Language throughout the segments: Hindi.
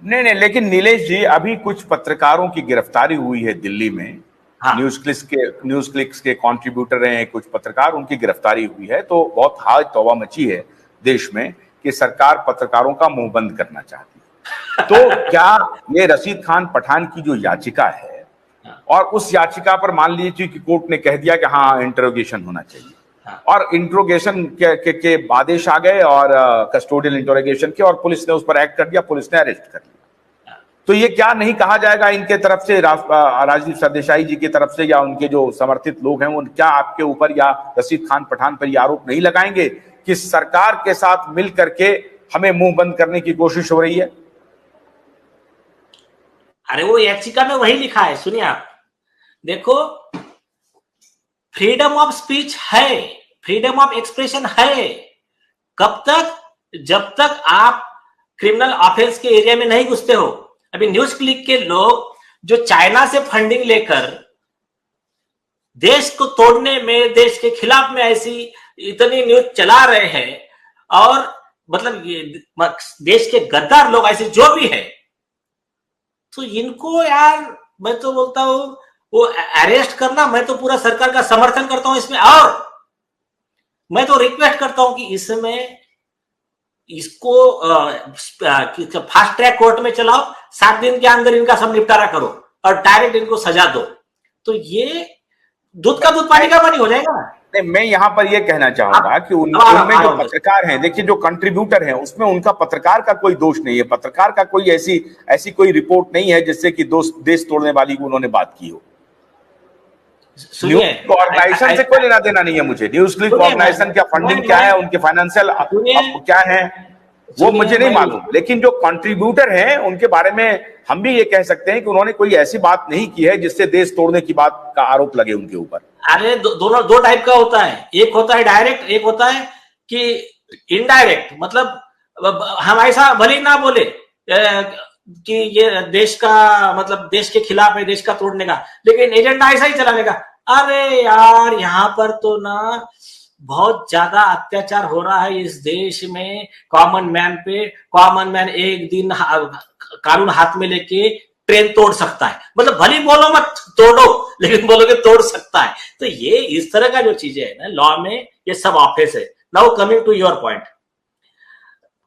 नहीं नहीं, लेकिन नीलेश जी, अभी कुछ पत्रकारों की गिरफ्तारी हुई है दिल्ली में। हाँ। न्यूज क्लिक्स के कंट्रीब्यूटर हैं कुछ पत्रकार, उनकी गिरफ्तारी हुई है। तो बहुत हाय तौबा मची है देश में कि सरकार पत्रकारों का मुंह बंद करना चाहती है। तो क्या ये रशीद खान पठान की जो याचिका है, हाँ। और उस याचिका पर मान लीजिए कि कोर्ट ने कह दिया कि हाँ इंटरोगेशन होना चाहिए, हाँ। और इंट्रोगेशन के आदेश आ गए, और कस्टोडियल इंटरोगेशन के, और पुलिस ने उस पर एक्ट कर दिया, पुलिस ने अरेस्ट कर लिया। तो ये क्या नहीं कहा जाएगा इनके तरफ से, राजदीप सरदेसाई जी की तरफ से, या उनके जो समर्थित लोग हैं, वो क्या आपके ऊपर या रशीद खान पठान पर ये आरोप नहीं लगाएंगे कि सरकार के साथ मिल करके हमें मुंह बंद करने की कोशिश हो रही है? अरे वो याचिका में वही लिखा है, सुनिए आप। देखो, फ्रीडम ऑफ स्पीच है, फ्रीडम ऑफ एक्सप्रेशन है। कब तक? जब तक आप क्रिमिनल ऑफेंस के एरिया में नहीं घुसते हो। अभी न्यूज क्लिक के लोग जो चाइना से फंडिंग लेकर देश को तोड़ने में, देश के खिलाफ में ऐसी इतनी न्यूज चला रहे हैं, और मतलब ये देश के गद्दार लोग ऐसे जो भी है, तो इनको यार मैं तो बोलता हूं वो अरेस्ट करना, मैं तो पूरा सरकार का समर्थन करता हूं इसमें। और मैं तो रिक्वेस्ट करता हूं कि इसमें इसको फास्ट ट्रैक कोर्ट में चलाओ, 7 दिन के अंदर इनका सब निपटारा करो और डायरेक्ट इनको सजा दो। तो ये दूध का दूध पानी का पानी हो जाएगा। नहीं, मैं यहाँ पर यह कहना चाहूंगा कि उनमें जो पत्रकार हैं, देखिए जो कंट्रीब्यूटर हैं, उसमें उनका पत्रकार का कोई दोष नहीं है। पत्रकार का कोई ऐसी ऐसी कोई रिपोर्ट नहीं है जिससे कि देश तोड़ने वाली उन्होंने बात की हो। न्यूज ऑर्गेनाइजेशन से कोई लेना देना नहीं है मुझे। न्यूज क्लिक ऑर्गेनाइजेशन क्या फंडिंग क्या है, उनके फाइनेंशियल क्या है, वो मुझे नहीं मालूम। लेकिन जो कंट्रीब्यूटर हैं उनके बारे में हम भी ये कह सकते हैं कि उन्होंने कोई ऐसी बात नहीं की है जिससे देश तोड़ने की बात का आरोप लगे उनके ऊपर। अरे दोनों दो टाइप का होता है, एक होता है डायरेक्ट, एक होता है कि इनडायरेक्ट। मतलब हम ऐसा भले ही ना बोले कि ये देश का मतलब देश के खिलाफ है, देश का तोड़ने का, लेकिन एजेंडा ऐसा ही चलाने का। अरे यार यहाँ पर तो ना बहुत ज्यादा अत्याचार हो रहा है इस देश में कॉमन मैन पे। कॉमन मैन एक दिन कानून हाथ में लेके ट्रेन तोड़ सकता है। मतलब भली बोलो मत तोड़ो, लेकिन बोलोगे तोड़ सकता है। तो ये इस तरह का जो चीजें है ना लॉ में, ये सब ऑफिस है। Now coming to your point,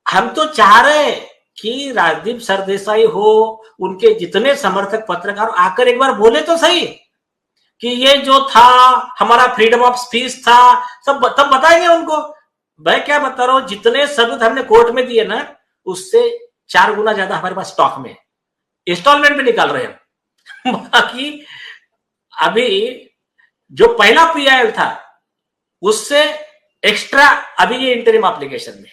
हम तो चाह रहे हैं कि राजदीप सरदेसाई हो, उनके जितने समर्थक पत्रकार आकर एक बार बोले तो सही कि ये जो था हमारा फ्रीडम ऑफ स्पीच था, सब तब बताएंगे उनको। मैं क्या बता रहा हूं, जितने सबूत हमने कोर्ट में दिए ना, उससे 4 गुना ज्यादा हमारे पास स्टॉक में इंस्टॉलमेंट पे निकाल रहे हैं। बाकी अभी जो पहला पीआईएल था उससे एक्स्ट्रा अभी ये इंटरिम एप्लीकेशन में।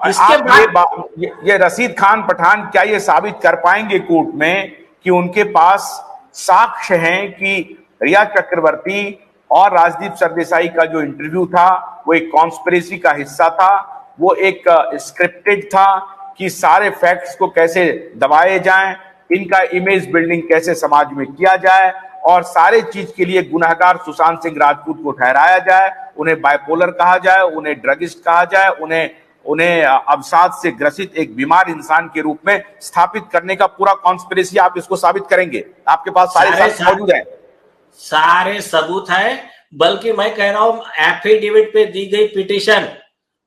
इसके बाद ये रशीद खान पठान क्या ये साबित कर पाएंगे कोर्ट में कि उनके पास साक्ष्य हैं कि रिया चक्रवर्ती और राजदीप सरदेसाई का जो इंटरव्यू था वो एक कॉन्स्पिरेसी का हिस्सा था, वो एक स्क्रिप्टेड था कि सारे फैक्ट्स को कैसे दबाए जाएं, इनका इमेज बिल्डिंग कैसे समाज में किया जाए, और सारे चीज के लिए गुनहगार सुशांत सिंह राजपूत को ठहराया जाए, उन्हें बाइपोलर कहा जाए, उन्हें ड्रगिस्ट कहा जाए, उन्हें अवसाद से ग्रसित एक बीमार इंसान के रूप में स्थापित करने का पूरा कॉन्स्पिरेसी आप इसको साबित करेंगे? आपके पास सारे साक्ष्य मौजूद हैं, सारे सबूत है। बल्कि मैं कह रहा हूं एफिडेविट पे दी गई petition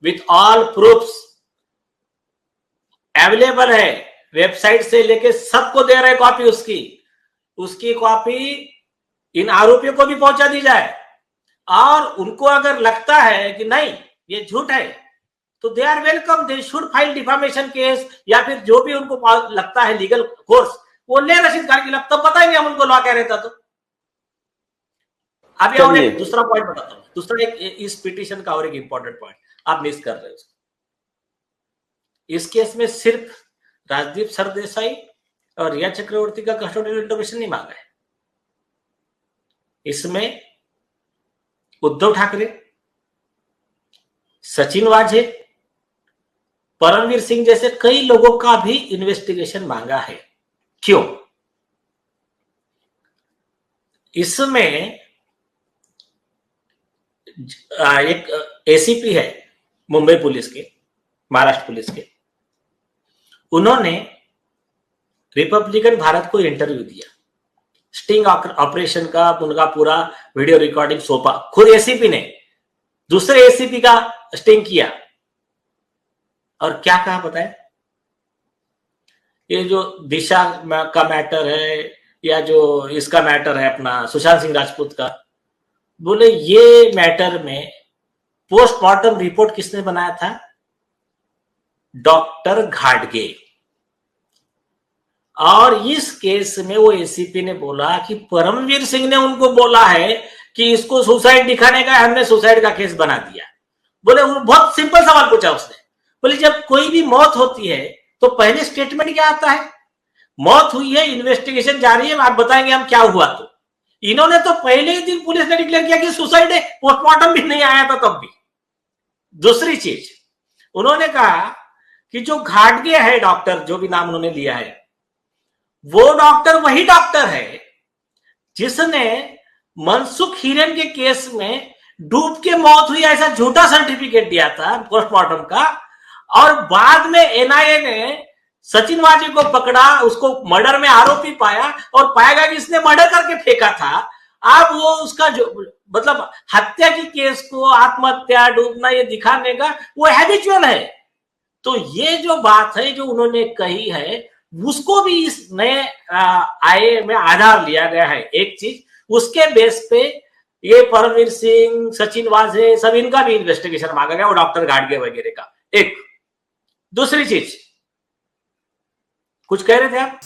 with all proofs available है, वेबसाइट से लेके सबको दे रहे कॉपी उसकी कॉपी इन आरोपियों को भी पहुंचा दी जाए। और उनको अगर लगता है कि नहीं ये झूठ है तो they are welcome, they should file defamation case, या फिर जो भी उनको लगता है लीगल कोर्स वो ले रशीद खान के खिलाफ। तब बताएंगे हम उनको लॉ कह रहता। तो अभी और एक दूसरा पॉइंट बताता हूं, दूसरा एक इस पिटीशन का और एक इंपॉर्टेंट पॉइंट आप मिस कर रहे हो। इस केस में सिर्फ राजदीप सरदेसाई और रिया चक्रवर्ती का कस्टोडियल इंटरोगेशन नहीं मांगा है, इसमें उद्धव ठाकरे, सचिन वाझे, परमवीर सिंह जैसे कई लोगों का भी इन्वेस्टिगेशन मांगा है। क्यों? इसमें एक एसीपी है मुंबई पुलिस के, महाराष्ट्र पुलिस के, उन्होंने रिपब्लिकन भारत को इंटरव्यू दिया, स्टिंग ऑपरेशन का उनका पूरा वीडियो रिकॉर्डिंग सौंपा, खुद एसीपी ने दूसरे एसीपी का स्टिंग किया, और क्या कहा बताए, ये जो दिशा का मैटर है या जो इसका मैटर है अपना सुशांत सिंह राजपूत का, बोले ये मैटर में पोस्टमार्टम रिपोर्ट किसने बनाया था, डॉक्टर घाटगे। और इस केस में वो एसीपी ने बोला कि परमवीर सिंह ने उनको बोला है कि इसको सुसाइड दिखाने का, हमने सुसाइड का केस बना दिया। बोले बहुत सिंपल सवाल पूछा उसने, बोले जब कोई भी मौत होती है तो पहले स्टेटमेंट क्या आता है, मौत हुई है, इन्वेस्टिगेशन जारी है, आप बताएंगे हम क्या हुआ। तो इन्होंने तो पहले ही दिन पुलिस ने डिक्लेयर किया कि सुसाइड है, पोस्टमार्टम भी नहीं आया था तब भी। दूसरी चीज उन्होंने कहा कि जो घाटगे है डॉक्टर, जो भी नाम उन्होंने लिया है, वो डॉक्टर वही डॉक्टर है जिसने मनसुख हिरेन के केस में डूब के मौत हुई ऐसा झूठा सर्टिफिकेट दिया था पोस्टमार्टम का, और बाद में एनआईए ने सचिन वाजे को पकड़ा, उसको मर्डर में आरोपी पाया और पाएगा कि इसने मर्डर करके फेंका था। अब वो उसका जो मतलब हत्या की केस को आत्महत्या, डूबना, ये दिखाने का वो हैबिचुअल है। तो ये जो बात है जो उन्होंने कही है, उसको भी इस नए आए में आधार लिया गया है। एक चीज उसके बेस पे ये परमवीर सिंह, सचिन वाजे, सब इनका भी इन्वेस्टिगेशन मांगा गया, और डॉक्टर घाटगे वगैरह का। एक दूसरी चीज कुछ कह रहे थे आप?